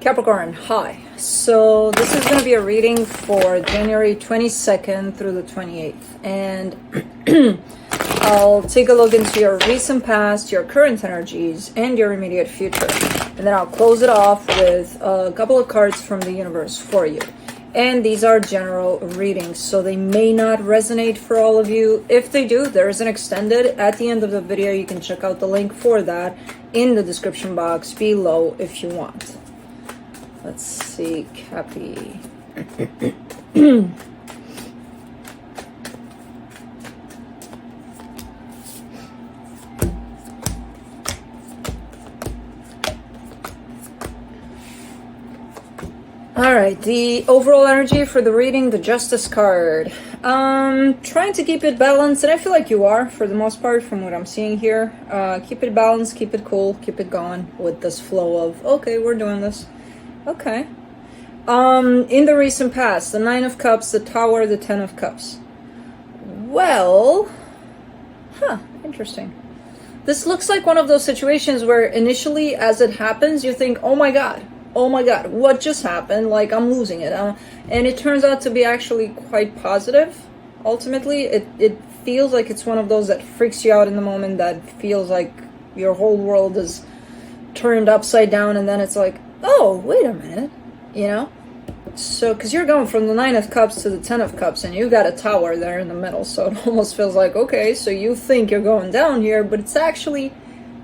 Capricorn, hi. So this is going to be a reading for January 22nd through the 28th. And I'll take a look into your recent past, your current energies, and your immediate future. And then I'll close it off with a couple of cards from the universe for you. And these are general readings, so they may not resonate for all of you. If they do, there is an extended at the end of the video. You can check out the link for that in the description box below if you want. Let's see, Cappy. Alright, the overall energy for the reading, the Justice card. Trying to keep it balanced, and I feel like you are, for the most part, from what I'm seeing here. Keep it balanced, keep it cool, keep it going with this flow of, okay, we're doing this. Okay. In the recent past, the Nine of Cups, the Tower, the Ten of Cups. Well, interesting. This looks like one of those situations where initially, as it happens, you think, oh my god, what just happened? Like, I'm losing it. And it turns out to be actually quite positive. Ultimately, it feels like it's one of those that freaks you out in the moment, that feels like your whole world is turned upside down, and then it's like, oh, wait a minute, you know? So, because you're going from the Nine of Cups to the Ten of Cups, and you got a tower there in the middle, so it almost feels like, okay, so you think you're going down here, but it's actually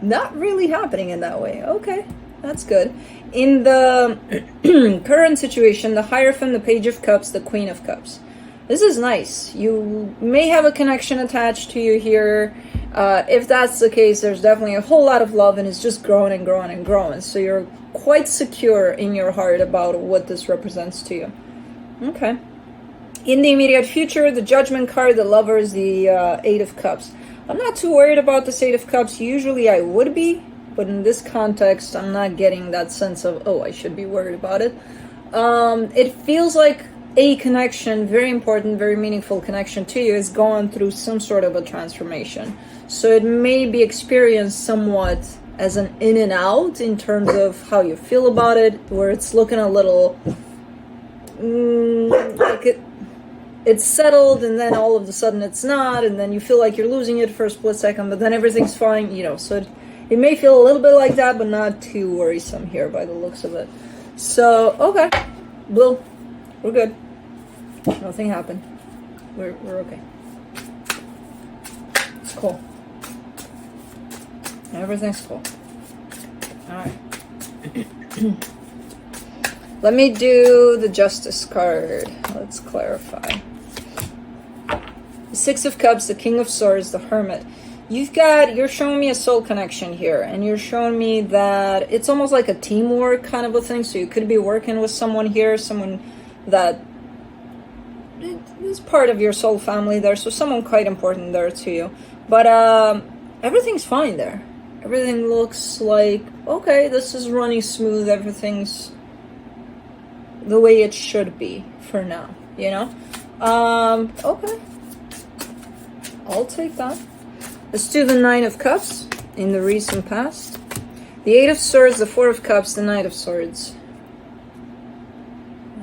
not really happening in that way. Okay, that's good. In the current situation, the Hierophant, the Page of Cups, the Queen of Cups. This is nice. You may have a connection attached to you here. If that's the case, there's definitely a whole lot of love, and it's just growing and growing and growing. So you're quite secure in your heart about what this represents to you. Okay. In the immediate future, the Judgment card, the Lovers, the Eight of Cups. I'm not too worried about this Eight of Cups. Usually I would be, but in this context, I'm not getting that sense of, oh, I should be worried about it. It feels like a connection, very important, very meaningful connection to you, is going through some sort of a transformation. So it may be experienced somewhat as an in and out in terms of how you feel about it, where it's looking a little like it's settled, and then all of a sudden it's not, and then you feel like you're losing it for a split second, but then everything's fine, you know. So it may feel a little bit like that, but not too worrisome here by the looks of it. So, okay. Well, we're good. Nothing happened. We're okay. It's cool. Everything's cool. Alright. Let me do the Justice card. Let's clarify. The Six of Cups, the King of Swords, the Hermit. You're showing me a soul connection here, and you're showing me that it's almost like a teamwork kind of a thing. So you could be working with someone here, someone that is part of your soul family there, so someone quite important there to you. But everything's fine there. Everything looks like, okay, this is running smooth, everything's the way it should be for now, you know? Okay. I'll take that. Let's do the Nine of Cups in the recent past. The Eight of Swords, the Four of Cups, the Knight of Swords.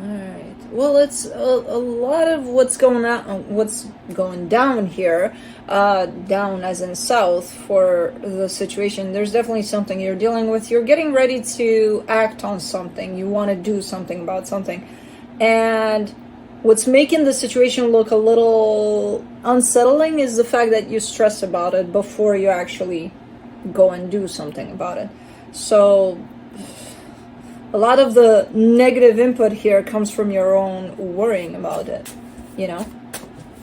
Alright. Well, it's a lot of what's going down here, down as in south for the situation. There's definitely something you're dealing with. You're getting ready to act on something. You want to do something about something. And what's making the situation look a little unsettling is the fact that you stress about it before you actually go and do something about it. So a lot of the negative input here comes from your own worrying about it, you know?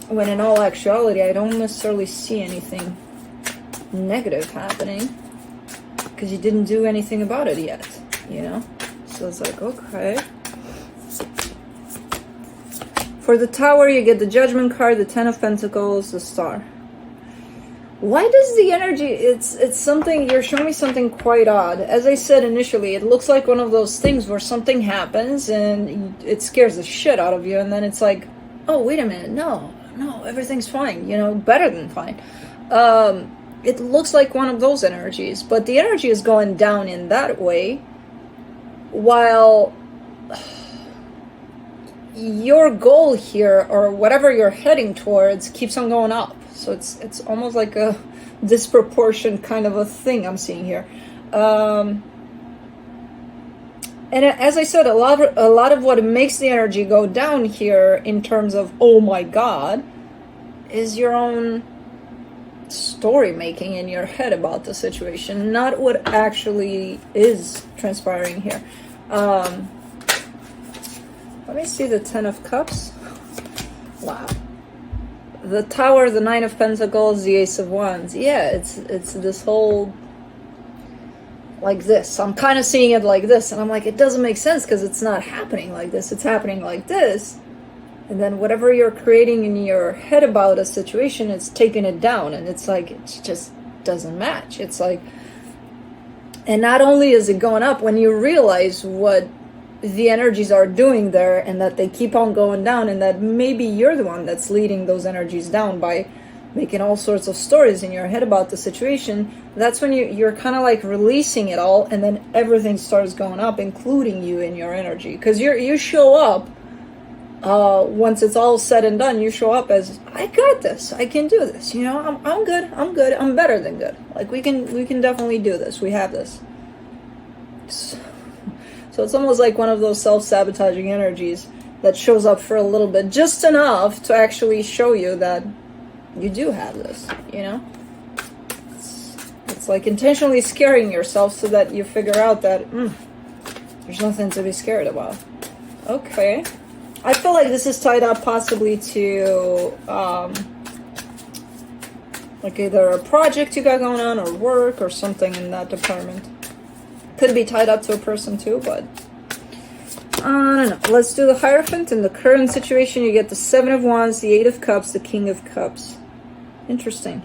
When in all actuality, I don't necessarily see anything negative happening because you didn't do anything about it yet, you know? So it's like, okay. For the Tower, you get the Judgment card, the Ten of Pentacles, the Star. Why does the energy, it's something, you're showing me something quite odd. As I said initially, it looks like one of those things where something happens and it scares the shit out of you, and then it's like, oh, wait a minute, no, everything's fine, you know, better than fine. It looks like one of those energies, but the energy is going down in that way while your goal here, or whatever you're heading towards, keeps on going up. So it's almost like a disproportionate kind of a thing I'm seeing here. And as I said, a lot of what makes the energy go down here in terms of, oh my God, is your own story making in your head about the situation, not what actually is transpiring here. Let me see the Ten of Cups. Wow. The Tower, the Nine of Pentacles, the Ace of Wands. Yeah, it's this whole, like this. I'm kind of seeing it like this, and I'm like, it doesn't make sense because it's not happening like this. It's happening like this. And then whatever you're creating in your head about a situation, it's taking it down, and it's like, it just doesn't match. It's like, and not only is it going up, when you realize what the energies are doing there, and that they keep on going down, and that maybe you're the one that's leading those energies down by making all sorts of stories in your head about the situation, that's when you're kind of like releasing it all, and then everything starts going up, including you in your energy. Because you show up, once it's all said and done, you show up as, I got this, I can do this, you know, I'm good, I'm better than good. Like, we can definitely do this, we have this. So it's almost like one of those self-sabotaging energies that shows up for a little bit, just enough to actually show you that you do have this, you know? It's like intentionally scaring yourself so that you figure out that there's nothing to be scared about. Okay. I feel like this is tied up possibly to like either a project you got going on, or work, or something in that department. Could be tied up to a person too, but I don't know. Let's do the Hierophant. In the current situation, you get the Seven of Wands, the Eight of Cups, the King of Cups. Interesting.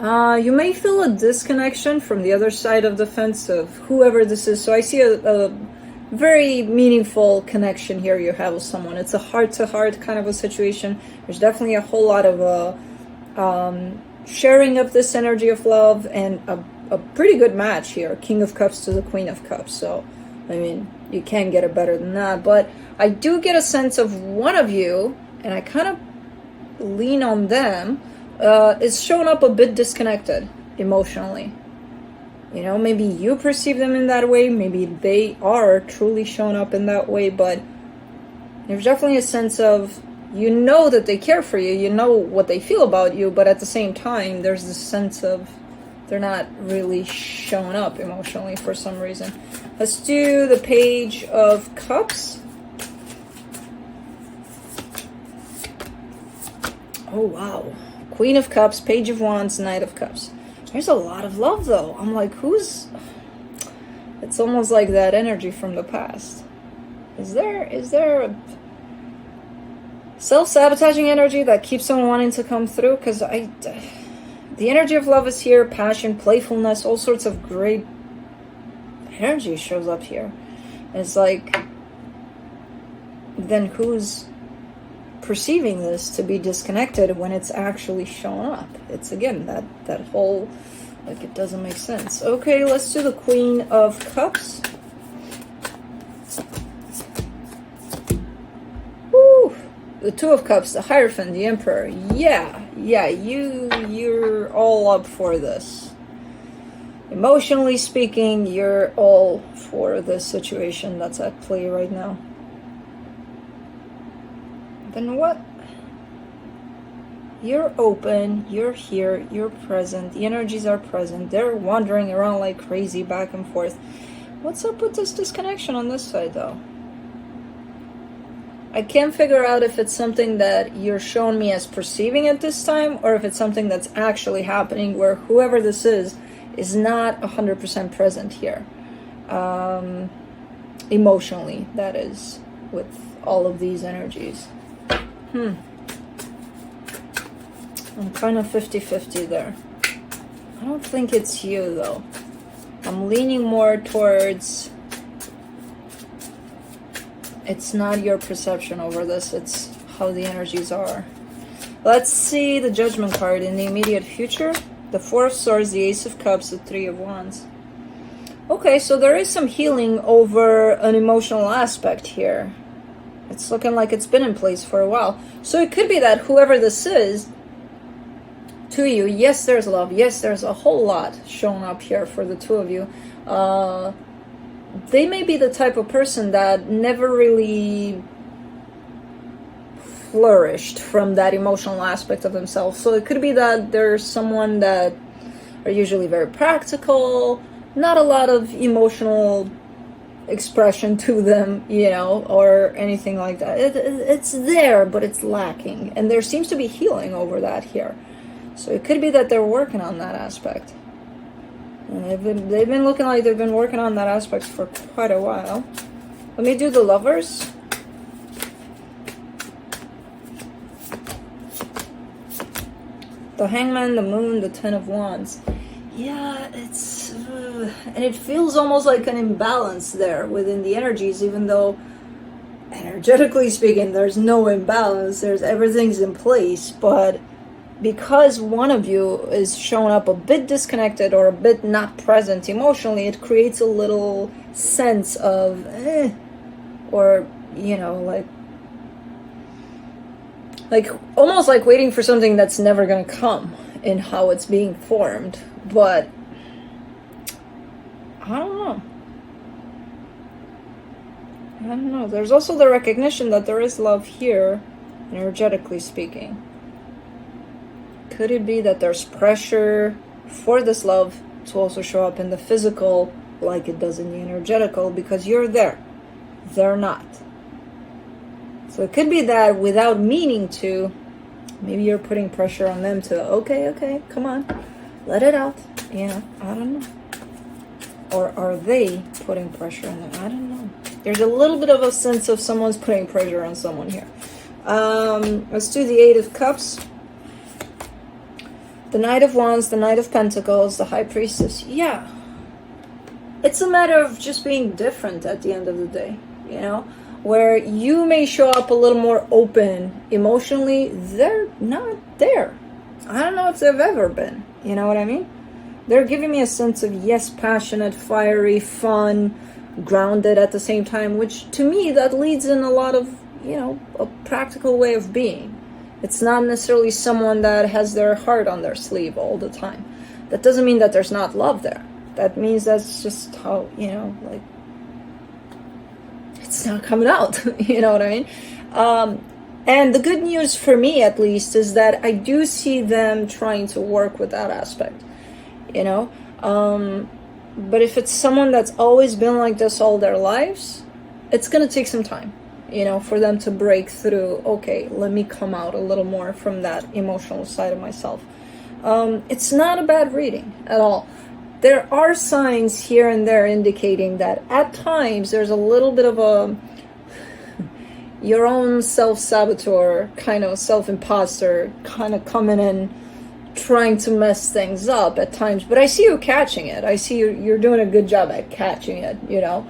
You may feel a disconnection from the other side of the fence of whoever this is. So I see a very meaningful connection here you have with someone. It's a heart-to-heart kind of a situation. There's definitely a whole lot of sharing of this energy of love, and a pretty good match here. King of Cups to the Queen of Cups. So, I mean, you can't get it better than that. But I do get a sense of one of you, and I kind of lean on them, is showing up a bit disconnected emotionally. You know, maybe you perceive them in that way, maybe they are truly showing up in that way, but there's definitely a sense of, you know that they care for you, you know what they feel about you, but at the same time, there's this sense of they're not really showing up emotionally for some reason. Let's do the Page of Cups. Oh, wow. Queen of Cups, Page of Wands, Knight of Cups. There's a lot of love, though. I'm like, it's almost like that energy from the past. Is there a self-sabotaging energy that keeps on wanting to come through? Because the energy of love is here, passion, playfulness, all sorts of great energy shows up here. And it's like, then who's perceiving this to be disconnected when it's actually showing up? It's, again, that whole, like, it doesn't make sense. Okay, let's do the Queen of Cups. Woo! The Two of Cups, the Hierophant, the Emperor. Yeah, you're all up for this. Emotionally speaking, you're all for this situation that's at play right now. Then what? You're open, you're here, you're present, the energies are present, they're wandering around like crazy back and forth. What's up with this disconnection on this side, though? I can't figure out if it's something that you're showing me as perceiving at this time, or if it's something that's actually happening where whoever this is not 100% present here. Emotionally, that is, with all of these energies. I'm kind of 50-50 there. I don't think it's you, though. I'm leaning more towards, it's not your perception over this, it's how the energies are. Let's see the Judgment card in the immediate future. The Four of Swords, the Ace of Cups, the Three of Wands. Okay, so there is some healing over an emotional aspect here. It's looking like it's been in place for a while. So it could be that whoever this is to you, yes, there's love. Yes, there's a whole lot showing up here for the two of you. They may be the type of person that never really flourished from that emotional aspect of themselves. So it could be that there's someone that are usually very practical, not a lot of emotional expression to them, you know, or anything like that. It's there, but it's lacking. And there seems to be healing over that here. So it could be that they're working on that aspect. And they've been looking like they've been working on that aspect for quite a while. Let me do the Lovers. The Hangman, the Moon, the Ten of Wands. Yeah, it's... and it feels almost like an imbalance there within the energies, even though energetically speaking, there's no imbalance. Everything's in place, but because one of you is showing up a bit disconnected or a bit not present emotionally, it creates a little sense of or, you know, like almost like waiting for something that's never going to come in how it's being formed. But I don't know. There's also the recognition that there is love here, energetically speaking. Could it be that there's pressure for this love to also show up in the physical like it does in the energetical, because you're there, they're not. So it could be that without meaning to, maybe you're putting pressure on them to, okay, come on, let it out. You know, I don't know. Or are they putting pressure on them? I don't know. There's a little bit of a sense of someone's putting pressure on someone here. Let's do the Eight of Cups. The Knight of Wands, the Knight of Pentacles, the High Priestess. Yeah. It's a matter of just being different at the end of the day, you know? Where you may show up a little more open emotionally, they're not there. I don't know if they've ever been. You know what I mean? They're giving me a sense of, yes, passionate, fiery, fun, grounded at the same time, which to me, that leads in a lot of, you know, a practical way of being. It's not necessarily someone that has their heart on their sleeve all the time. That doesn't mean that there's not love there. That means that's just how, you know, like, it's not coming out. You know what I mean? And the good news for me, at least, is that I do see them trying to work with that aspect, you know? But if it's someone that's always been like this all their lives, it's going to take some time, you know, for them to break through, okay, let me come out a little more from that emotional side of myself. It's not a bad reading at all. There are signs here and there indicating that at times there's a little bit of a your own self-saboteur, kind of self-imposter, kind of coming in, trying to mess things up at times. But I see you catching it. I see you're doing a good job at catching it, you know.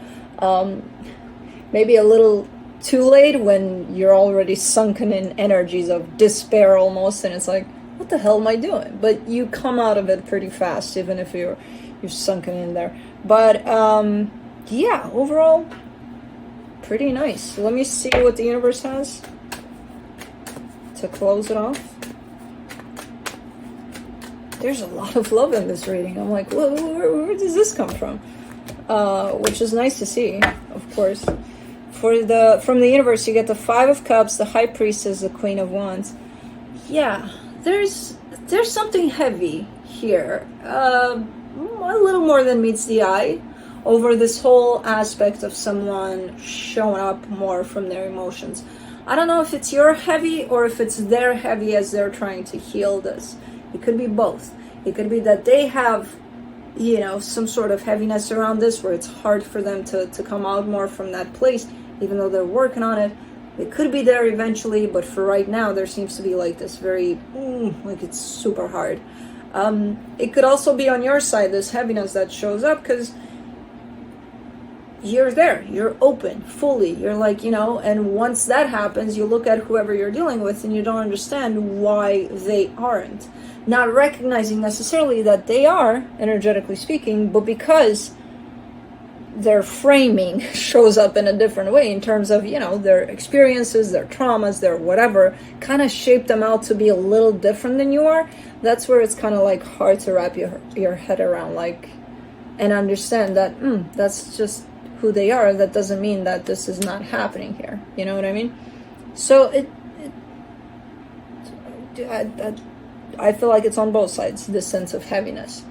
Maybe a little too late when you're already sunken in energies of despair almost, and it's like, what the hell am I doing? But you come out of it pretty fast, even if you're sunken in there. But yeah, overall, pretty nice. Let me see what the universe has to close it off. There's a lot of love in this reading. I'm like, where does this come from? Which is nice to see, of course. From the universe, you get the Five of Cups, the High Priestess, the Queen of Wands. Yeah, there's something heavy here. A little more than meets the eye over this whole aspect of someone showing up more from their emotions. I don't know if it's your heavy or if it's their heavy as they're trying to heal this. It could be both. It could be that they have, you know, some sort of heaviness around this where it's hard for them to come out more from that place, even though they're working on it. It could be there eventually, but for right now, there seems to be like this very, like it's super hard. It could also be on your side, this heaviness that shows up, because you're there, you're open fully, you're like, you know, and once that happens, you look at whoever you're dealing with and you don't understand why they aren't. Not recognizing necessarily that they are, energetically speaking, but because their framing shows up in a different way in terms of, you know, their experiences, their traumas, their whatever, kind of shape them out to be a little different than you are. That's where it's kind of like hard to wrap your head around, like, and understand that that's just who they are. That doesn't mean that this is not happening here. You know what I mean? So I feel like it's on both sides, this sense of heaviness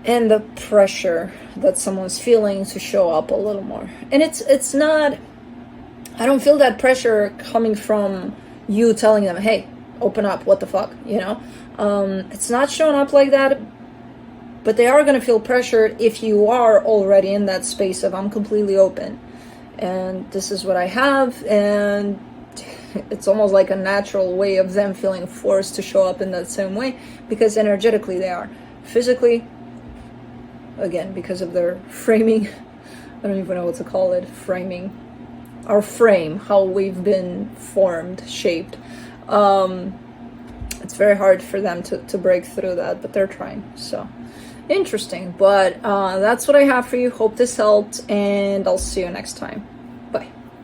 and the pressure that someone's feeling to show up a little more. And it's not, I don't feel that pressure coming from you telling them, hey, open up, what the fuck, you know? It's not showing up like that, but they are going to feel pressure if you are already in that space of I'm completely open and this is what I have, and it's almost like a natural way of them feeling forced to show up in that same way, because energetically they are. Physically, again, because of their framing, I don't even know what to call it, framing, our frame, how we've been formed, shaped. It's very hard for them to break through that, but they're trying. So interesting. But that's what I have for you. Hope this helped, and I'll see you next time.